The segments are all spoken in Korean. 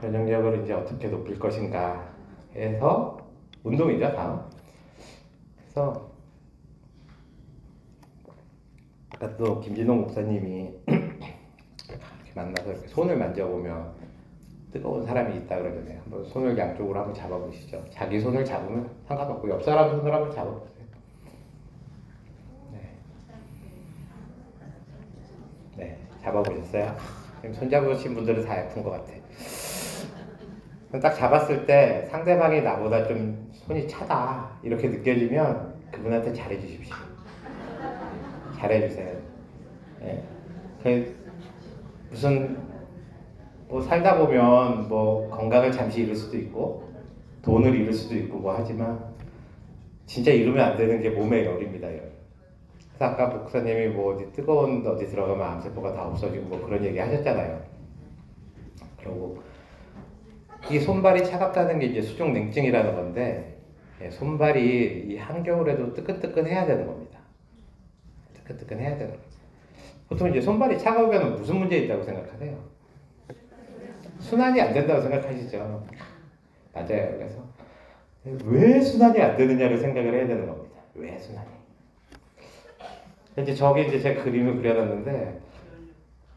면역력을 이제 어떻게 높일 것인가 해서 운동이죠, 다음. 그래서 아까 또 김진홍 목사님이 이렇게 만나서 이렇게 손을 만져보면 뜨거운 사람이 있다 그러잖아요. 한번 손을 양쪽으로 한번 잡아보시죠. 자기 손을 잡으면 상관없고 옆 사람 손을 한번 잡아보세요. 네, 잡아보셨어요? 손 잡으신 분들은 다 예쁜 것 같아. 딱 잡았을 때 상대방이 나보다 좀 손이 차다 이렇게 느껴지면 그분한테 잘해주십시오. 잘해주세요. 네. 무슨 뭐 살다 보면 뭐 건강을 잠시 잃을 수도 있고 돈을 잃을 수도 있고 뭐 하지만 진짜 잃으면 안 되는 게 몸의 열입니다. 열. 그래서 아까 목사님이 뭐 어디 뜨거운 어디 들어가면 암세포가 다 없어지고 뭐 그런 얘기 하셨잖아요. 그리고 이 손발이 차갑다는 게 이제 수족 냉증이라는 건데 손발이 이 한겨울에도 뜨끈뜨끈해야 되는 겁니다. 뜨끈뜨끈해야 되는 겁니다. 보통 이제 손발이 차가우면 무슨 문제 있다고 생각하세요? 순환이 안 된다고 생각하시죠? 맞아요. 그래서 왜 순환이 안 되느냐를 생각을 해야 되는 겁니다. 왜 순환이? 이제 저기 이제 제 그림을 그려놨는데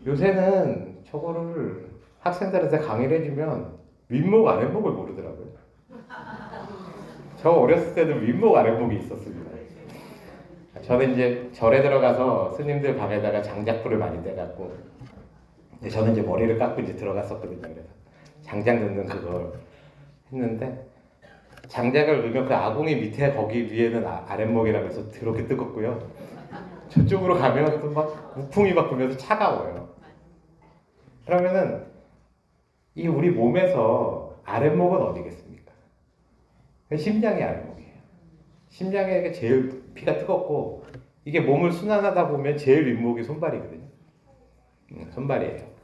요새는 저거를 학생들한테 강의를 해주면 윗목 아랫목을 모르더라고요. 저 어렸을 때는 윗목 아랫목이 있었습니다. 저는 이제 절에 들어가서 스님들 방에다가 장작불을 많이 떼갖고 저는 이제 머리를 깎고 이제 들어갔었거든요. 그래서 장작 넣는 그걸 했는데 장작을 넣으면 그 아궁이 밑에 거기 위에는 아랫목이라고 해서 그렇게 뜨겁고요. 저쪽으로 가면 또 막 우풍이 막 불면서 차가워요. 그러면은 이 우리 몸에서 아랫목은 어디겠습니까? 심장이 아랫목이에요. 심장에 제일 피가 뜨겁고 이게 몸을 순환하다 보면 제일 윗목이 손발이거든요. 손발이에요.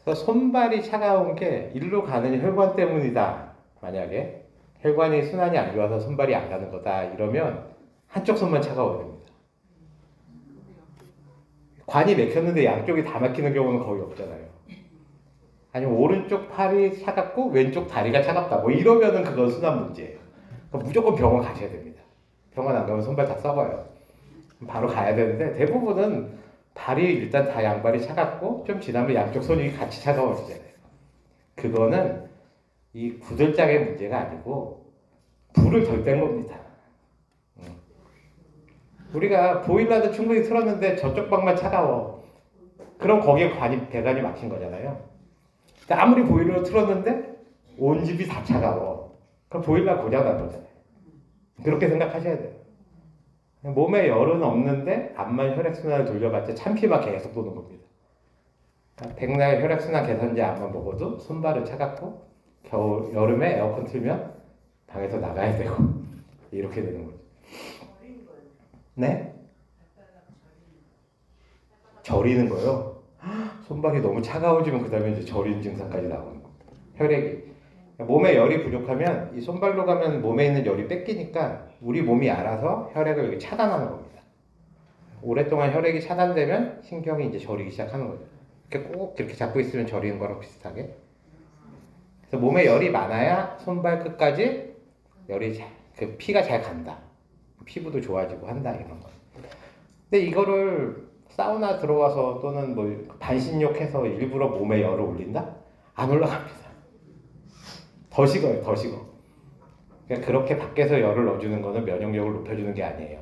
그래서 손발이 차가운 게 일로 가는 혈관 때문이다. 만약에 혈관이 순환이 안 좋아서 손발이 안 가는 거다 이러면 한쪽 손만 차가워야 됩니다. 관이 막혔는데 양쪽이 다 막히는 경우는 거의 없잖아요. 아니면 오른쪽 팔이 차갑고 왼쪽 다리가 차갑다. 뭐 이러면은 그건 순환 문제예요. 그럼 무조건 병원 가셔야 됩니다. 병원 안 가면 손발 다 썩어요. 바로 가야 되는데 대부분은 발이 일단 다 양발이 차갑고 좀 지나면 양쪽 손이 같이 차가워지잖아요. 그거는 이 구들장의 문제가 아니고 불을 덜 뺀 겁니다. 우리가 보일러도 충분히 틀었는데 저쪽 방만 차가워. 그럼 거기에 배관이 막힌 거잖아요. 아무리 보일러를 틀었는데 온 집이 다 차가워. 그럼 보일러 고장난 거잖아요. 그렇게 생각하셔야 돼요. 몸에 열은 없는데 암만 혈액순환을 돌려봤자 참피가 계속 도는 겁니다. 그러니까 백날 혈액순환 개선제 암만 먹어도 손발은 차갑고 여름에 에어컨 틀면 방에서 나가야 되고 이렇게 되는 거죠. 네? 저리는 거요? 손발이 너무 차가워지면 그 다음에 이제 저리는 증상까지 나오는 겁니다. 혈액이. 몸에 열이 부족하면 이 손발로 가면 몸에 있는 열이 뺏기니까 우리 몸이 알아서 혈액을 여기 차단하는 겁니다. 오랫동안 혈액이 차단되면 신경이 이제 저리기 시작하는 거죠. 이렇게 꼭 이렇게 잡고 있으면 저리는 거랑 비슷하게. 그래서 몸에 열이 많아야 손발 끝까지 그 피가 잘 간다. 피부도 좋아지고 한다 이런 거. 근데 이거를 사우나 들어와서 또는 뭐 반신욕해서 일부러 몸에 열을 올린다? 안 올라갑니다. 더 식어요, 더 식어. 그러니까 그렇게 밖에서 열을 넣어주는 거는 면역력을 높여주는 게 아니에요.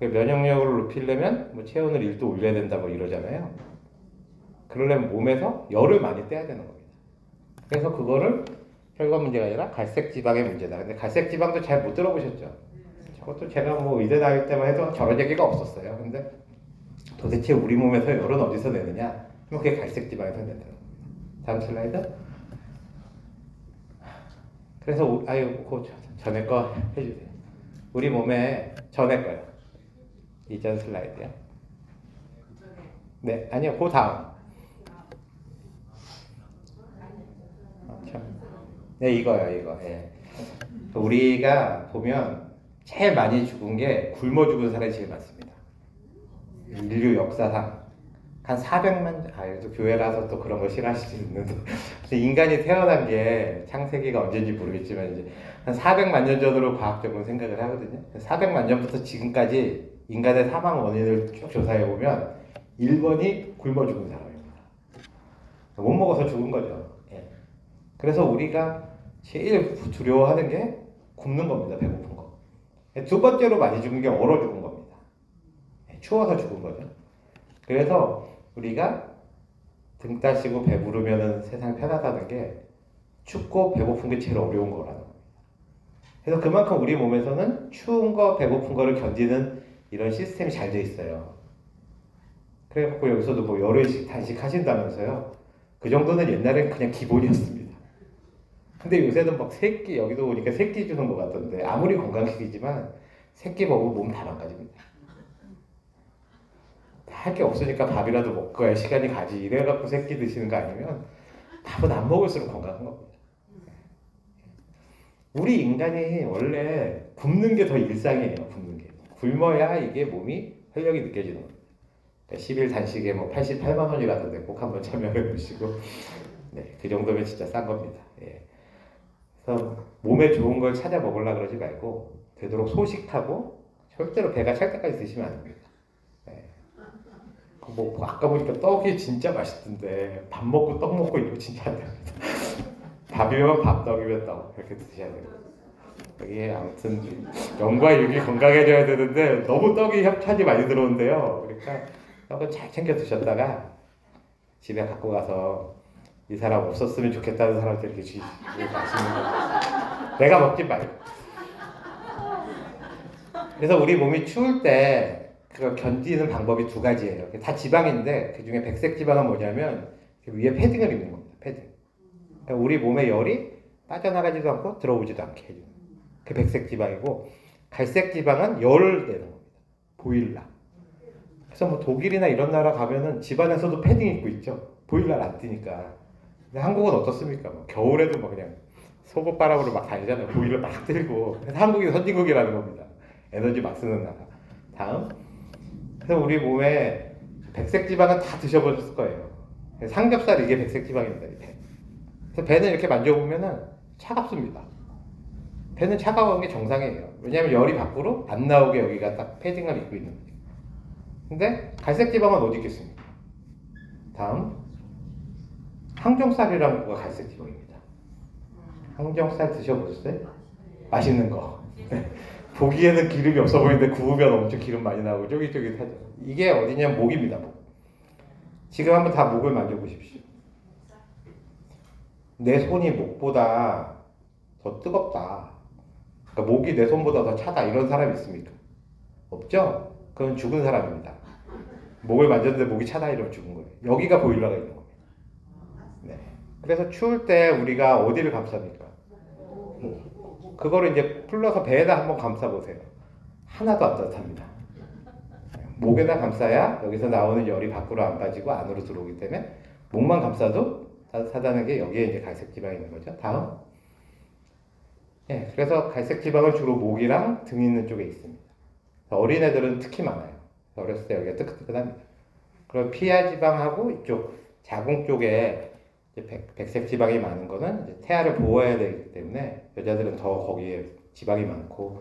면역력을 높이려면 뭐 체온을 1도 올려야 된다 뭐 이러잖아요. 그러려면 몸에서 열을 많이 떼야 되는 겁니다. 그래서 그거를 혈관 문제가 아니라 갈색 지방의 문제다. 근데 갈색 지방도 잘 못 들어보셨죠? 저것도 제가 뭐 의대 다닐 때만 해도 저런 얘기가 없었어요. 근데 도대체 우리 몸에서 열은 어디서 내느냐? 그럼 그게 갈색 지방에서 낸다는 겁니다. 다음 슬라이드. 그래서 그 전에 거 해주세요. 우리 몸에 전에 거요. 이전 슬라이드요. 네, 아니요, 그 다음. 네, 이거요, 이거. 예. 우리가 보면 제일 많이 죽은 게 굶어 죽은 사람이 제일 많습니다. 인류 역사상 한 400만, 또 교회 가서 또 그런 거 싫어하시지 있는데 인간이 태어난 게 창세기가 언제인지 모르겠지만 이제 한 400만 년 전으로 과학적으로 생각을 하거든요. 400만 년부터 지금까지 인간의 사망 원인을 쭉 조사해 보면 1번이 굶어 죽은 사람입니다. 못 먹어서 죽은 거죠. 예. 그래서 우리가 제일 두려워하는 게 굶는 겁니다. 배고픈 거. 두 번째로 많이 죽은 게 얼어 죽은 겁니다. 추워서 죽은 거죠. 그래서 우리가 등 따시고 배부르면 세상 편하다는 게 춥고 배고픈 게 제일 어려운 거라는 겁니다. 그래서 그만큼 우리 몸에서는 추운 거, 배고픈 거를 견디는 이런 시스템이 잘 돼 있어요. 그래갖고 여기서도 뭐 열흘씩 단식하신다면서요. 그 정도는 옛날엔 그냥 기본이었습니다. 근데 요새는 막 세끼, 여기도 보니까 세끼 주는 것 같던데 아무리 건강식이지만 세끼 먹으면 몸 다 망가집니다. 할 게 없으니까 밥이라도 먹고야 시간이 가지 이래갖고 세끼 드시는 거 아니면 밥은 안 먹을수록 건강한 겁니다. 우리 인간이 원래 굶는 게 더 일상이에요. 굶는 게. 굶어야 이게 몸이 활력이 느껴지는 겁니다. 그러니까 10일 단식에 뭐 88만 원이라던데 꼭 한번 참여해 보시고 네, 그 정도면 진짜 싼 겁니다. 예. 그래서 몸에 좋은 걸 찾아 먹으려고 그러지 말고 되도록 소식하고 절대로 배가 찰 때까지 드시면 안 됩니다. 뭐 아까 보니까 떡이 진짜 맛있던데 밥 먹고 떡 먹고 이거 진짜 안 됩니다. 밥이면 밥, 떡이면 떡 이렇게 드셔야 돼요. 이게 아무튼 영과 육이 건강해져야 되는데 너무 떡이 협찬이 많이 들어온대요. 그러니까 떡은 잘 챙겨 드셨다가 집에 갖고 가서 이 사람 없었으면 좋겠다는 사람들에게 주시고 맛있는 거 내가 먹지 말고. 그래서 우리 몸이 추울 때 그걸 견디는 방법이 두 가지예요. 다 지방인데 그 중에 백색 지방은 뭐냐면 위에 패딩을 입는 겁니다. 패딩. 그러니까 우리 몸의 열이 빠져나가지도 않고 들어오지도 않게 해주는. 그 백색 지방이고 갈색 지방은 열을 내는 겁니다. 보일러. 그래서 뭐 독일이나 이런 나라 가면은 집안에서도 패딩 입고 있죠. 보일러 안 뜨니까. 근데 한국은 어떻습니까? 뭐 겨울에도 뭐 그냥 속옷바람으로 막 다니잖아요. 보일러 막 들고. 그래서 한국이 선진국이라는 겁니다. 에너지 막 쓰는 나라. 다음. 그래서 우리 몸에 백색 지방은 다 드셔보셨을 거예요. 삼겹살 이게 백색 지방입니다. 배. 그래서 배는 이렇게 만져보면은 차갑습니다. 배는 차가운 게 정상이에요. 왜냐하면 열이 밖으로 안 나오게 여기가 딱 패딩을 입고 있는 거죠. 근데 갈색 지방은 어디 있겠습니까? 다음 항정살이라는 거가 갈색 지방입니다. 항정살 드셔보셨어요? 맛있는 거. 보기에는 기름이 없어 보이는데 구우면 엄청 기름 많이 나오고 쫄깃쫄깃하죠. 이게 어디냐면 목입니다. 목. 지금 한번 다 목을 만져보십시오. 내 손이 목보다 더 뜨겁다. 그러니까 목이 내 손보다 더 차다. 이런 사람이 있습니까? 없죠? 그건 죽은 사람입니다. 목을 만졌는데 목이 차다 이러면 죽은 거예요. 여기가 보일러가 있는 겁니다. 네. 그래서 추울 때 우리가 어디를 감쌉니까? 그거를 이제 풀러서 배에다 한번 감싸보세요. 하나도 안 따뜻합니다. 목에다 감싸야 여기서 나오는 열이 밖으로 안 빠지고 안으로 들어오기 때문에 목만 감싸도 따뜻하다는 게 여기에 이제 갈색 지방이 있는 거죠. 다음. 예, 그래서 갈색 지방은 주로 목이랑 등 있는 쪽에 있습니다. 어린애들은 특히 많아요. 어렸을 때 여기가 뜨끈뜨끈합니다. 그리고 피하 지방하고 이쪽 자궁 쪽에 백색 지방이 많은 거는 이제 태아를 보호해야 되기 때문에 여자들은 더 거기에 지방이 많고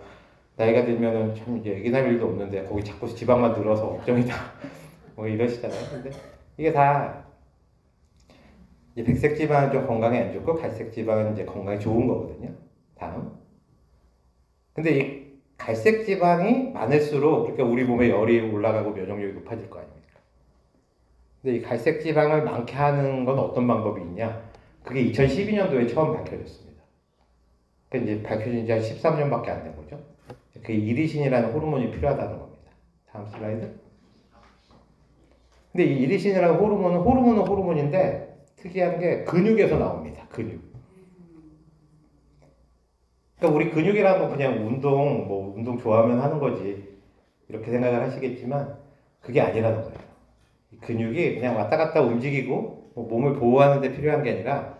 나이가 들면은 참 이제 애기 낳을 일도 없는데 거기 자꾸 지방만 늘어서 걱정이다 뭐 이러시잖아요. 근데 이게 다 이제 백색 지방은 좀 건강에 안 좋고 갈색 지방은 이제 건강에 좋은 거거든요. 다음. 근데 이 갈색 지방이 많을수록 그러니까 우리 몸에 열이 올라가고 면역력이 높아질 거 아닙니까? 근데 이 갈색 지방을 많게 하는 건 어떤 방법이 있냐? 그게 2012년도에 처음 밝혀졌습니다. 그러니까 이제 밝혀진 지 한 13년밖에 안 된 거죠. 그 이리신이라는 호르몬이 필요하다는 겁니다. 다음 슬라이드. 근데 이 이리신이라는 호르몬은 호르몬인데 특이한 게 근육에서 나옵니다. 근육. 그러니까 우리 근육이라는 건 그냥 운동 좋아하면 하는 거지 이렇게 생각을 하시겠지만 그게 아니라는 거예요. 근육이 그냥 왔다 갔다 움직이고 몸을 보호하는 데 필요한 게 아니라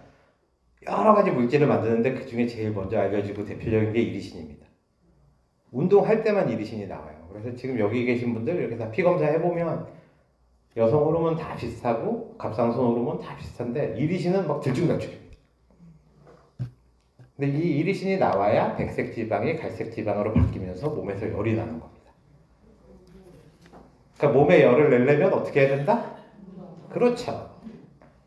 여러 가지 물질을 만드는데 그 중에 제일 먼저 알려지고 대표적인 게 이리신입니다. 운동할 때만 이리신이 나와요. 그래서 지금 여기 계신 분들 이렇게 다 피 검사 해보면 여성 호르몬 다 비슷하고 갑상선 호르몬 다 비슷한데 이리신은 막 들쭉날쭉해요. 근데 이 이리신이 나와야 백색 지방이 갈색 지방으로 바뀌면서 몸에서 열이 나는 겁니다. 그러니까 몸에 열을 내려면 어떻게 해야 된다? 그렇죠.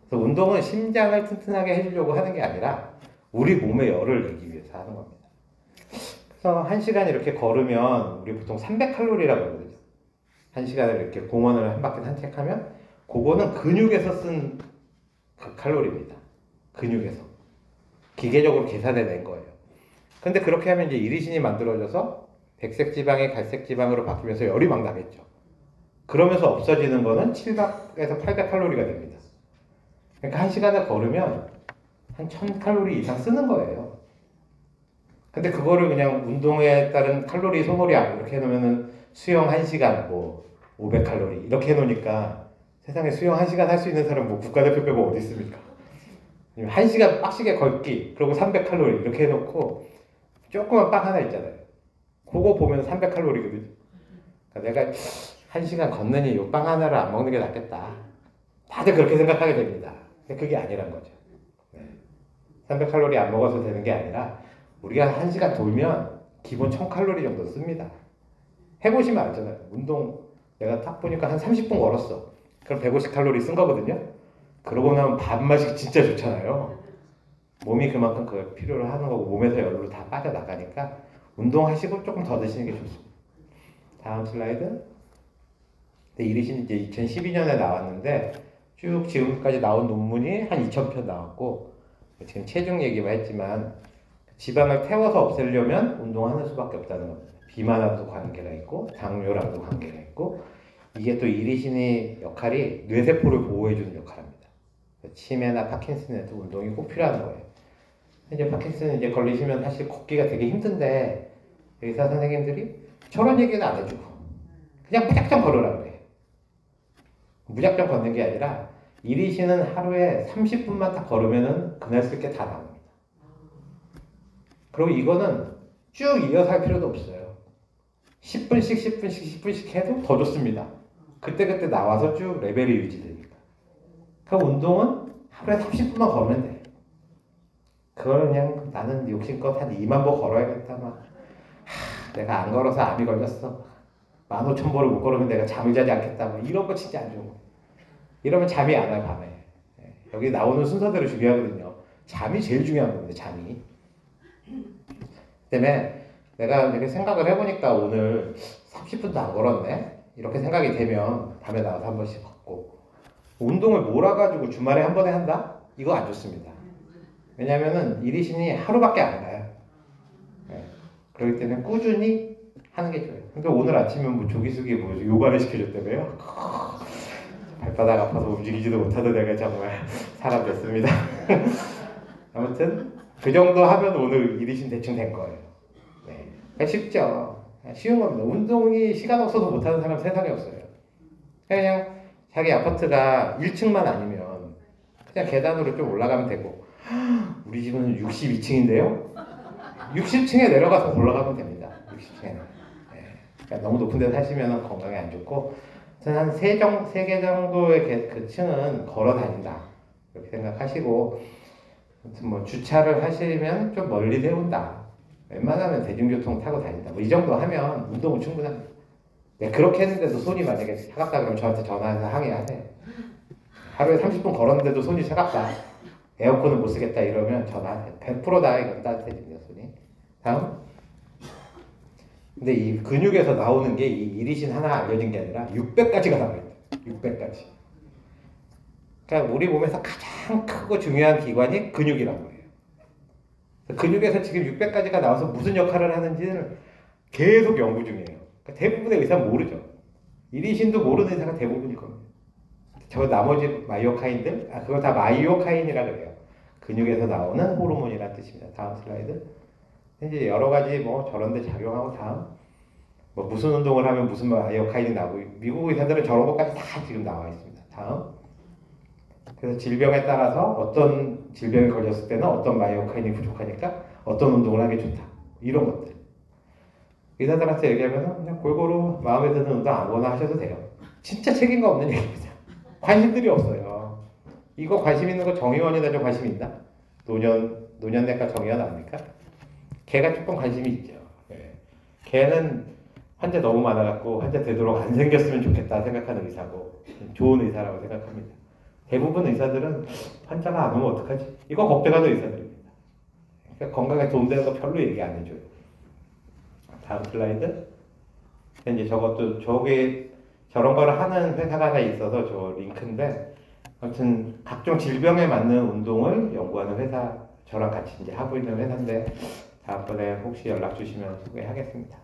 그래서 운동은 심장을 튼튼하게 해주려고 하는 게 아니라 우리 몸에 열을 내기 위해서 하는 겁니다. 그래서 1시간 이렇게 걸으면 우리 보통 300칼로리라고 하거든요. 1시간을 이렇게 공원을 한 바퀴 산책하면 그거는 근육에서 쓴 그 칼로리입니다. 근육에서. 기계적으로 계산해낸 거예요. 근데 그렇게 하면 이제 이리신이 만들어져서 백색 지방이 갈색 지방으로 바뀌면서 열이 막 나겠죠. 그러면서 없어지는 거는 700에서 800칼로리가 됩니다. 그러니까 1시간을 걸으면 한 1000칼로리 이상 쓰는 거예요. 근데 그거를 그냥 운동에 따른 칼로리 소모량 이렇게 해놓으면은 수영 1시간 뭐 500칼로리 이렇게 해놓으니까 세상에 수영 1시간 할 수 있는 사람 뭐 국가대표 빼고 어디 있습니까? 1시간 빡시게 걷기 그리고 300칼로리 이렇게 해놓고 조그만 빵 하나 있잖아요. 그거 보면 300칼로리거든요. 그러니까 내가 1시간 걷느니 이 빵 하나를 안 먹는 게 낫겠다. 다들 그렇게 생각하게 됩니다. 근데 그게 아니란 거죠. 300칼로리 안 먹어서 되는 게 아니라 우리가 1시간 돌면 기본 1000칼로리 정도 씁니다. 해보시면 알잖아요. 운동 내가 딱 보니까 한 30분 걸었어. 그럼 150칼로리 쓴 거거든요. 그러고 나면 밥맛이 진짜 좋잖아요. 몸이 그만큼 그걸 필요로 하는 거고 몸에서 열로 다 빠져나가니까 운동하시고 조금 더 드시는 게 좋습니다. 다음 슬라이드. 이리신 이제 2012년에 나왔는데 쭉 지금까지 나온 논문이 한 2000편 나왔고 지금 체중 얘기만 했지만 지방을 태워서 없애려면 운동하는 수밖에 없다는 겁니다. 비만하고도 관계가 있고 당뇨랑도 관계가 있고 이게 또 이리신의 역할이 뇌세포를 보호해주는 역할을 합니다. 치매나 파킨슨에도 운동이 꼭 필요한 거예요. 이제 파킨슨 이제 걸리시면 사실 걷기가 되게 힘든데 의사 선생님들이 저런 얘기는 안 해주고 그냥 무작정 걸으라 그래요. 무작정 걷는 게 아니라 이리신은 하루에 30분만 딱 걸으면은 그날 쓸 게 다 나옵니다. 그리고 이거는 쭉 이어서 할 필요도 없어요. 10분씩 해도 더 좋습니다. 그때그때 나와서 쭉 레벨이 유지되니까. 그 운동은 하루에 30분만 걸으면 돼. 그걸 그냥 나는 욕심껏 한 2만 보 걸어야겠다 막. 내가 안 걸어서 암이 걸렸어. 15,000보를 못 걸으면 내가 잠을 자지 않겠다. 뭐 이런 거 진짜 안 좋은 거. 이러면 잠이 안 와요 밤에. 여기 나오는 순서대로 중요하거든요. 잠이 제일 중요한 겁니다. 잠이. 때문에 내가 이렇게 생각을 해보니까 오늘 30분도 안 걸었네. 이렇게 생각이 되면 밤에 나와서 한 번씩 걷고 운동을 몰아가지고 주말에 한 번에 한다? 이거 안 좋습니다. 왜냐면은 이리신이 하루밖에 안 가요. 그렇기 때문에 꾸준히 하는 게 좋아요. 근데 오늘 아침에 뭐 조기숙이 뭐 요가를 시켜줬다며요? 발바닥 아파서 움직이지도 못하던 내가 정말 사람 됐습니다. 아무튼 그 정도 하면 오늘 이리신 대충 된 거예요. 네. 쉽죠. 쉬운 겁니다. 운동이 시간 없어서 못하는 사람 세상에 없어요. 그냥 자기 아파트가 1층만 아니면 그냥 계단으로 좀 올라가면 되고 우리 집은 62층인데요. 60층에 내려가서 올라가면 됩니다. 60층에는. 네. 그러니까 너무 높은 데 사시면 건강에 안 좋고 한 3개 정도의 그 층은 걸어 다닌다. 이렇게 생각하시고 뭐 주차를 하시면 좀 멀리 세운다. 웬만하면 대중교통 타고 다닌다. 뭐 이 정도 하면 운동은 충분합니다. 네, 그렇게 했는데도 손이 만약에 차갑다 그러면 저한테 전화해서 항의하세요. 하루에 30분 걸었는데도 손이 차갑다. 에어컨을 못 쓰겠다 이러면 전화하세요. 100%다 이건 따뜻해집니다 손이. 다음. 근데 이 근육에서 나오는 게 이 이리신 하나 알려진 게 아니라 600가지가 나와요. 600가지. 그러니까 우리 몸에서 가장 크고 중요한 기관이 근육이라는 거예요. 근육에서 지금 600가지가 나와서 무슨 역할을 하는지는 계속 연구 중이에요. 그러니까 대부분의 의사는 모르죠. 이리신도 모르는 의사가 대부분일 겁니다. 저 나머지 마이오카인들, 그거 다 마이오카인이라 그래요. 근육에서 나오는 호르몬이라는 뜻입니다. 다음 슬라이드. 이제 여러 가지 뭐 저런 데 작용하고 다음 뭐 무슨 운동을 하면 무슨 마이오카인이 나오고 미국 의사들은 저런 것까지 다 지금 나와 있습니다. 다음. 그래서 질병에 따라서 어떤 질병에 걸렸을 때는 어떤 마이오카인이 부족하니까 어떤 운동을 하는 게 좋다. 이런 것들. 의사들한테 얘기하면 그냥 골고루 마음에 드는 운동 아무거나 하셔도 돼요. 진짜 책임감 없는 얘기입니다. 관심들이 없어요. 이거 관심 있는 거 정의원이나 좀 관심 있나? 노년내과 정의원 아닙니까? 걔가 조금 관심이 있죠. 예. 걔는 환자 너무 많아갖고 환자 되도록 안 생겼으면 좋겠다 생각하는 의사고 좋은 의사라고 생각합니다. 대부분 의사들은 환자가 안 오면 어떡하지? 이거 걱정하는 의사들입니다. 그러니까 건강에 도움되는 거 별로 얘기 안 해줘요. 다음 슬라이드. 이제 저것도 저게 저런 거를 하는 회사가 하나 있어서 저 링크인데 아무튼 각종 질병에 맞는 운동을 연구하는 회사 저랑 같이 이제 하고 있는 회사인데 다음번에 혹시 연락 주시면 소개하겠습니다.